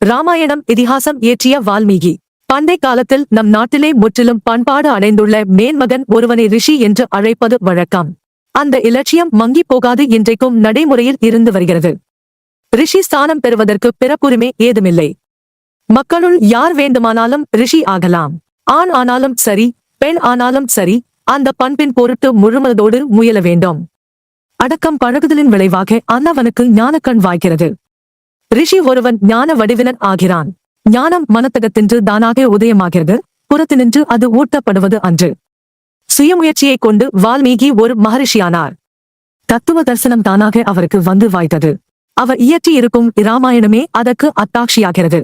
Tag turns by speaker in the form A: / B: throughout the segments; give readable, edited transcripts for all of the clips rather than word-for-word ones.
A: ராமாயணம் இதிகாசம் இயற்றிய வால்மீகி. பண்டை காலத்தில் நம் நாட்டிலே முற்றிலும் பண்பாடு அடைந்துள்ள மேன்மகன் ஒருவனை ரிஷி என்று அழைப்பது வழக்கம். அந்த இலட்சியம் மங்கிப் போகாது இன்றைக்கும் நடைமுறையில் இருந்து வருகிறது. ரிஷி ஸ்தானம் பெறுவதற்கு பிறப்புரிமை ஏதுமில்லை. மக்களுள் யார் வேண்டுமானாலும் ரிஷி ஆகலாம். ஆண் ஆனாலும் சரி, பெண் ஆனாலும் சரி, அந்த பண்பின் பொருட்டு முழுமனதோடு முயல வேண்டும். அடக்கம் பழகுதலின் விளைவாக அன்னவனுக்கு ஞானக்கண் வாய்க்கிறது. ரிஷி ஒருவன் ஞான வடிவினன் ஆகிறான். ஞானம் மனத்தகத்தின்று தானாக உதயமாகிறது, புறத்தினின்று அது ஊட்டப்படுவது அன்று. சுயமுயற்சியைக் கொண்டு வால்மீகி ஒரு மகரிஷியானார். தத்துவ தரிசனம் தானாக அவருக்கு வந்து வாய்த்தது. அவர் இயற்றியிருக்கும் இராமாயணமே அதற்கு அத்தாட்சியாகிறது.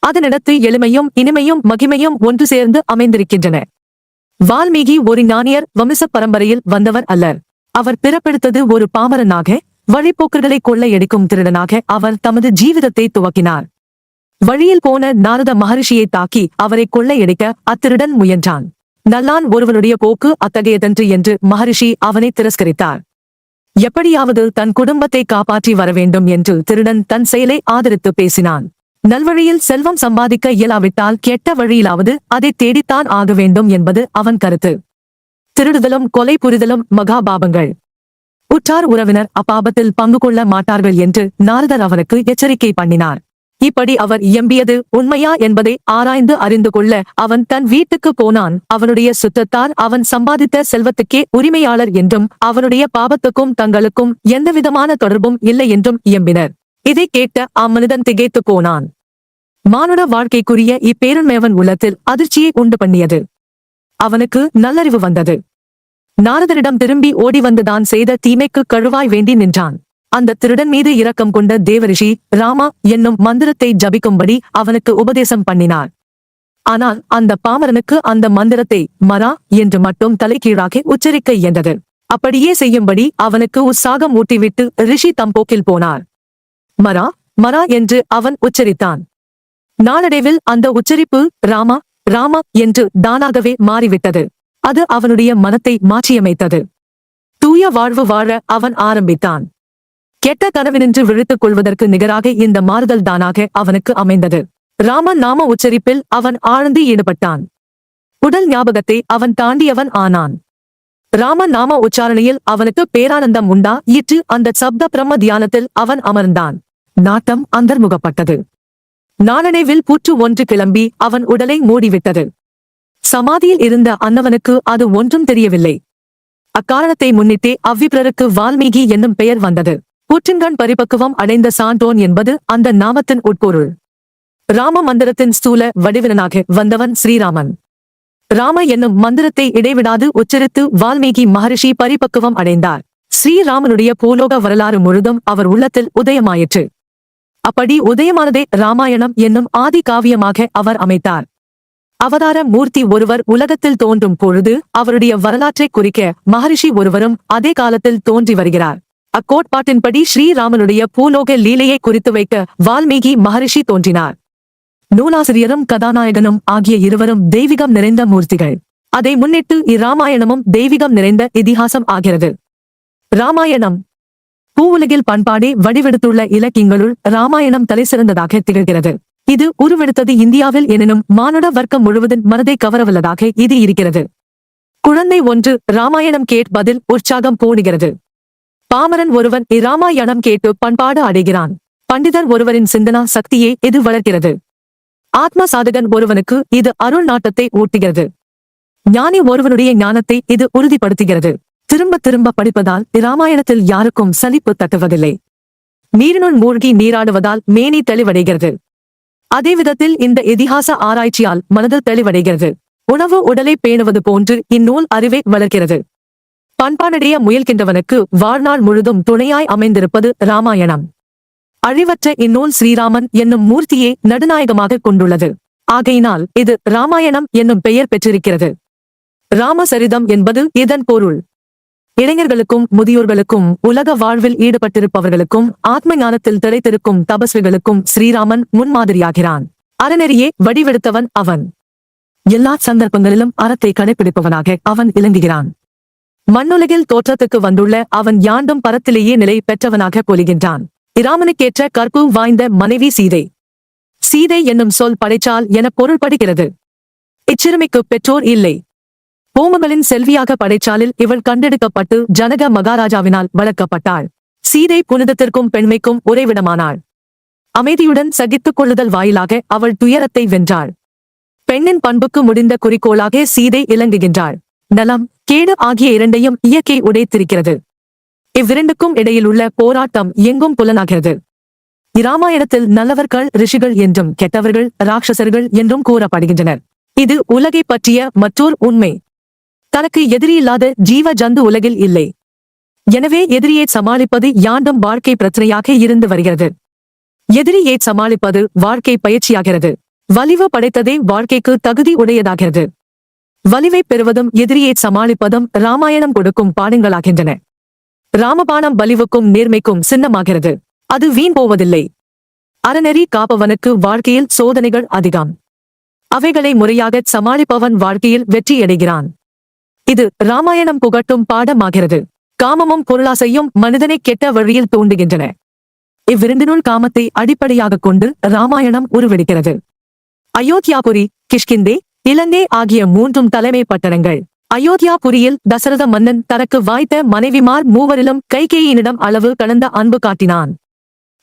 A: அதனிடத்து எளிமையும் இனிமையும் மகிமையும் ஒன்று சேர்ந்து அமைந்திருக்கின்றன. வால்மீகி ஒரு ஞானியர் வம்ச பரம்பரையில் வந்தவர் அல்லர். அவர் பிறப்பெடுத்தது ஒரு பாமரனாக, வழிப்போக்கர்களை கொள்ளையடிக்கும் திருடனாக அவர் தமது ஜீவிதத்தை துவக்கினார். வழியில் போன நாரத மகரிஷியை தாக்கி அவரை கொள்ளையடிக்க அத்திருடன் முயன்றான். நல்லான் ஒருவனுடைய போக்கு அத்தகையதன்று என்று மகரிஷி அவனை திரஸ்கரித்தார். எப்படியாவது தன் குடும்பத்தை காப்பாற்றி வரவேண்டும் என்று திருடன் தன் செயலை ஆதரித்து பேசினான். நல்வழியில் செல்வம் சம்பாதிக்க இயலாவிட்டால் கெட்ட வழியிலாவது அதை தேடித்தான் ஆக வேண்டும் என்பது அவன் கருத்து. திருடுதலும் கொலை புரிதலும் மகாபாபங்கள். உற்றார் உறவினர் அப்பாபத்தில் பங்கு கொள்ள மாட்டார்கள் என்று நாரதர் அவனுக்கு எச்சரிக்கை பண்ணினார். இப்படி அவர் இயம்பியது உண்மையா என்பதை ஆராய்ந்து அறிந்து கொள்ள அவன் தன் வீட்டுக்கு போனான். அவனுடைய சுற்றத்தார் அவன் சம்பாதித்த செல்வத்துக்கே உரிமையாளர் என்றும் அவனுடைய பாபத்துக்கும் தங்களுக்கும் எந்தவிதமான தொடர்பும் இல்லை என்றும் இயம்பினர். இதை கேட்ட அம்மனிதன் திகைத்து போனான். மானுட வாழ்க்கைக்குரிய இப்பேருண்மையவன் உள்ளத்தில் அதிர்ச்சியை உண்டு பண்ணியது. அவனுக்கு நல்லறிவு வந்தது. நாரதரிடம் திரும்பி ஓடி வந்துதான் செய்த தீமைக்கு கழுவாய் வேண்டி நின்றான். அந்த திருடன் மீது இரக்கம் கொண்ட தேவரிஷி ராமா என்னும் மந்திரத்தை ஜபிக்கும்படி அவனுக்கு உபதேசம் பண்ணினார். ஆனால் அந்த பாமரனுக்கு அந்த மந்திரத்தை மரா என்று மட்டும் தலைகீழாக உச்சரிக்க இயன்றது. அப்படியே செய்யும்படி அவனுக்கு உற்சாகம் ஊட்டிவிட்டு ரிஷி தம்போக்கில் போனார். மரா மரா என்று அவன் உச்சரித்தான். நாளடைவில் அந்த உச்சரிப்பு ராமா ராமா என்று தானாகவே மாறிவிட்டது. அது அவனுடைய மனத்தை மாற்றியமைத்தது. தூய வாழ்வு வாழ அவன் ஆரம்பித்தான். கெட்ட கனவினின்று விழித்துக் கொள்வதற்கு நிகராக இந்த மாறுதல் தானாக அவனுக்கு அமைந்தது. ராமன் நாம உச்சரிப்பில் அவன் ஆழ்ந்து ஈடுபட்டான். உடல் ஞாபகத்தை அவன் தாண்டியவன் ஆனான். ராமன் நாம உச்சாரணையில் அவனுக்கு பேரானந்தம் உண்டாயிற்று. அந்த சப்த பிரம்ம தியானத்தில் அவன் அமர்ந்தான். நாட்டம் அந்தர்முகப்பட்டது. நாளடைவில் புற்று ஒன்று கிளம்பி அவன் உடலை மூடிவிட்டது. சமாதியில் இருந்த அன்னவனுக்கு அது ஒன்றும் தெரியவில்லை. அக்காரணத்தை முன்னிட்டே அவ்விப்ரருக்கு வால்மீகி என்னும் பெயர் வந்தது. புற்றின்கண் பரிபக்குவம் அடைந்த சான்றோன் என்பது அந்த நாமத்தின் உட்பொருள். ராம மந்திரத்தின் ஸ்தூல வடிவினனாக வந்தவன் ஸ்ரீராமன். ராம என்னும் மந்திரத்தை இடைவிடாது உச்சரித்து வால்மீகி மகரிஷி பரிபக்குவம் அடைந்தார். ஸ்ரீராமனுடைய பூலோக வரலாறு முழுதும் அவர் உள்ளத்தில் உதயமாயிற்று. அப்படி உதயமானதே ராமாயணம் என்னும் ஆதி காவியமாக அவர் அமைத்தார். அவதார மூர்த்தி ஒருவர் உலகத்தில் தோன்றும் பொழுது அவருடைய வரலாற்றை குறிக்க மகரிஷி ஒருவரும் அதே காலத்தில் தோன்றி வருகிறார். அக்கோட்பாட்டின்படி ஸ்ரீராமனுடைய பூலோக லீலையை குறித்து வைக்க வால்மீகி மகரிஷி தோன்றினார். நூலாசிரியரும் கதாநாயகனும் ஆகிய இருவரும் தெய்வீகம் நிறைந்த மூர்த்திகள். அதை முன்னிட்டு இராமாயணமும் தெய்வீகம் நிறைந்த இதிகாசம் ஆகிறது. ராமாயணம் பூவுலகில் பண்பாடே வடிவெடுத்துள்ள இலக்கியங்களுள் ராமாயணம் தலைசிறந்ததாக திகழ்கிறது. இது உருவெடுத்தது இந்தியாவில் எனினும் மானுட வர்க்கம் முழுவதின் மனதை கவரவல்லதாக இது இருக்கிறது. குழந்தை ஒன்று ராமாயணம் கேட்பதில் உற்சாகம் போடுகிறது. பாமரன் ஒருவன் இராமாயணம் கேட்டு பண்பாடு அடைகிறான். பண்டிதர் ஒருவரின் சிந்தனா சக்தியை இது வளர்க்கிறது. ஆத்ம சாதகன் ஒருவனுக்கு இது அருள் நாட்டத்தை ஊட்டுகிறது. ஞானி ஒருவனுடைய ஞானத்தை இது உறுதிப்படுத்துகிறது. திரும்ப திரும்ப படிப்பதால் இராமாயணத்தில் யாருக்கும் சலிப்பு தட்டுவதில்லை. நீரினுள் மூழ்கி நீராடுவதால் மேனி தெளிவடைகிறது. அதே விதத்தில் இந்த இதிகாச ஆராய்ச்சியால் மனதில் தெளிவடைகிறது. உணவு உடலை பேணுவது போன்று இந்நூல் அறிவை வளர்க்கிறது. பண்பாடடைய முயல்கின்றவனுக்கு வாழ்நாள் முழுதும் துணையாய் அமைந்திருப்பது ராமாயணம். அழிவற்ற இந்நூல் ஸ்ரீராமன் என்னும் மூர்த்தியை நடுநாயகமாக கொண்டுள்ளது. ஆகையினால் இது ராமாயணம் என்னும் பெயர் பெற்றிருக்கிறது. ராமசரிதம் என்பது இதன் பொருள். இளைஞர்களுக்கும் முதியோர்களுக்கும் உலக வாழ்வில் ஈடுபட்டிருப்பவர்களுக்கும் ஆத்ம ஞானத்தில் திளைத்திருக்கும் தபஸ்விகளுக்கும் ஸ்ரீராமன் முன்மாதிரியாகிறான். அறநெறியே வடிவெடுத்தவன் அவன். எல்லா சந்தர்ப்பங்களிலும் அறத்தை கடைபிடிப்பவனாக அவன் விளங்குகிறான். மண்ணுலகில் தோற்றத்துக்கு வந்துள்ள அவன் யாண்டும் பரத்திலேயே நிலை பெற்றவனாக பொலிகின்றான். இராமனுக்கேற்ற கற்பு வாய்ந்த மனைவி சீதை. சீதை என்னும் சொல் படைச்சால் என பொருள்படுகிறது. இச்சிறுமிக்கு பெற்றோர் இல்லை. பூமகளின் செல்வியாக படைச்சாலில் இவள் கண்டெடுக்கப்பட்டு ஜனக மகாராஜாவினால் வளர்க்கப்பட்டாள். சீதை புனிதத்திற்கும் பெண்மைக்கும் உறைவிடமானாள். அமைதியுடன் சகித்துக் கொள்ளுதல் வாயிலாக அவள் துயரத்தை வென்றாள். பெண்ணின் பண்புக்கு முடிந்த குறிக்கோளாக சீதை இலங்குகின்றாள். நலம், கேடு ஆகிய இரண்டையும் இயற்கை உடைத்திருக்கிறது. இவ்விரண்டுக்கும் இடையிலுள்ள போராட்டம் எங்கும் புலனாகிறது. இராமாயணத்தில் நல்லவர்கள் ரிஷிகள் என்றும் கெட்டவர்கள் ராட்சசர்கள் என்றும் கூறப்படுகின்றனர். இது உலகை பற்றிய மற்றோர் உண்மை. தனக்கு எதிரியில்லாத ஜீவ ஜந்து உலகில் இல்லை. எனவே எதிரியை சமாளிப்பது யாண்டும் வாழ்க்கை பிரச்சனையாக இருந்து வருகிறது. எதிரியை சமாளிப்பது வாழ்க்கை பயிற்சியாகிறது. வலிவு படைத்ததே வாழ்க்கைக்கு தகுதி உடையதாகிறது. வலிவை பெறுவதும் எதிரியை சமாளிப்பதும் இராமாயணம் கொடுக்கும் பாடங்களாகின்றன. ராமபாணம் வலிவுக்கும் நேர்மைக்கும் சின்னமாகிறது. அது வீண் போவதில்லை. அறநெறி காப்பவனுக்கு வாழ்க்கையில் சோதனைகள் அதிகம். அவைகளை முறையாக சமாளிப்பவன் வாழ்க்கையில் வெற்றியடைகிறான். இது இராமாயணம் புகட்டும் பாடமாகிறது. காமமும் பொருளாசையும் மனிதனை கெட்ட வழியில் தூண்டுகின்றன. இவ்விரண்டினுள் காமத்தை அடிப்படையாகக் கொண்டு இராமாயணம் உருவெடுக்கிறது. அயோத்தியாபுரி, கிஷ்கிந்தே, இலங்கை ஆகிய மூன்றும் தலைமை பட்டணங்கள். அயோத்தியாபுரியில் தசரத மன்னன் தனக்கு வாய்த்த மனைவிமார் மூவரிலும் கைகேயினிடம் அளவு கடந்த அன்பு காட்டினான்.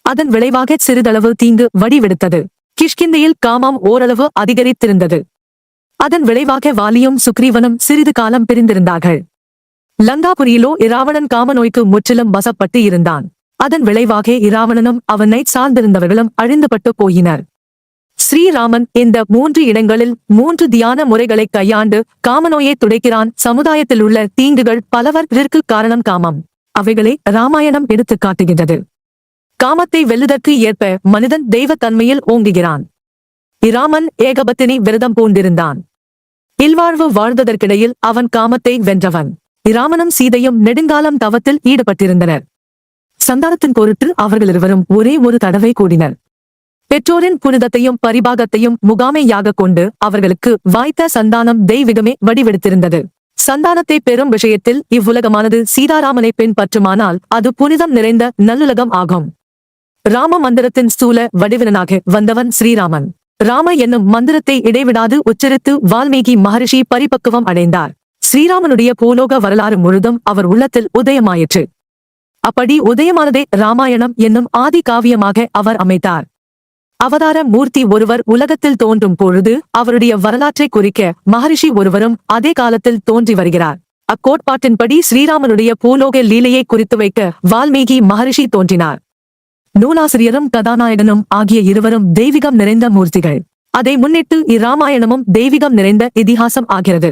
A: அதன் விளைவாக சிறிதளவு தீங்கு வடிவெடுத்தது. கிஷ்கிந்தையில் காமம் ஓரளவு அதிகரித்திருந்தது. அதன் விளைவாக வாலியும் சுக்ரீவனும் சிறிது காலம் பிரிந்திருந்தார்கள். லங்காபுரியிலோ இராவணன் காமநோய்க்கு முற்றிலும் வசப்பட்டு இருந்தான். அதன் விளைவாக இராவணனும் அவனை சார்ந்திருந்தவர்களும் அழிந்துபட்டு போயினர். ஸ்ரீராமன் இந்த 3 இடங்களில் 3 தியான முறைகளை கையாண்டு காமநோயை துடைக்கிறான். சமுதாயத்தில் உள்ள தீங்குகள் பலவற்றிற்கு காரணம் காமம். அவைகளை இராமாயணம் எடுத்துக் காட்டுகின்றது. காமத்தை வெல்லுதற்கு ஏற்ப மனிதன் தெய்வத்தன்மையில் ஓங்குகிறான். இராமன் ஏகபத்தினி விரதம் பூண்டிருந்தான். இல்வாழ்வு வாழ்ந்ததற்கிடையில் அவன் காமத்தை வென்றவன். இராமனும் சீதையும் நெடுங்காலம் தவத்தில் ஈடுபட்டிருந்தனர். சந்தானத்தின் பொருட்டு அவர்களிருவரும் ஒரே ஒரு தடவை கூடினர். பெற்றோரின் புனிதத்தையும் பரிபாகத்தையும் முகாமையாக கொண்டு அவர்களுக்கு வாய்த்த சந்தானம் தெய்வீகமே வடிவெடுத்திருந்தது. சந்தானத்தை பெறும் விஷயத்தில் இவ்வுலகமானது சீதாராமனை பின்பற்றுமானால் அது புனிதம் நிறைந்த நல்லுலகம் ஆகும். ராம மந்திரத்தின் ஸ்தூல வடிவினனாக வந்தவன் ஸ்ரீராமன். ராம என்னும் மந்திரத்தை இடைவிடாது உச்சரித்து வால்மீகி மகரிஷி பரிபக்குவம் அடைந்தார். ஸ்ரீராமனுடைய பூலோக வரலாறு முழுதும் அவர் உள்ளத்தில் உதயமாயிற்று. அப்படி உதயமானதே இராமாயணம் என்னும் ஆதி காவியமாக அவர் அமைத்தார். அவதார மூர்த்தி ஒருவர் உலகத்தில் தோன்றும் பொழுது அவருடைய வரலாற்றை குறிக்க மகரிஷி ஒருவரும் அதே காலத்தில் தோன்றி வருகிறார். அக்கோட்பாட்டின்படி ஸ்ரீராமனுடைய பூலோக லீலையை குறித்து வைக்க வால்மீகி மகரிஷி தோன்றினார். நூலாசிரியரும் கதாநாயகனும் ஆகிய இருவரும் தெய்வீகம் நிறைந்த மூர்த்திகள். அதை முன்னிட்டு இராமாயணமும் தெய்வீகம் நிறைந்த இதிகாசம் ஆகிறது.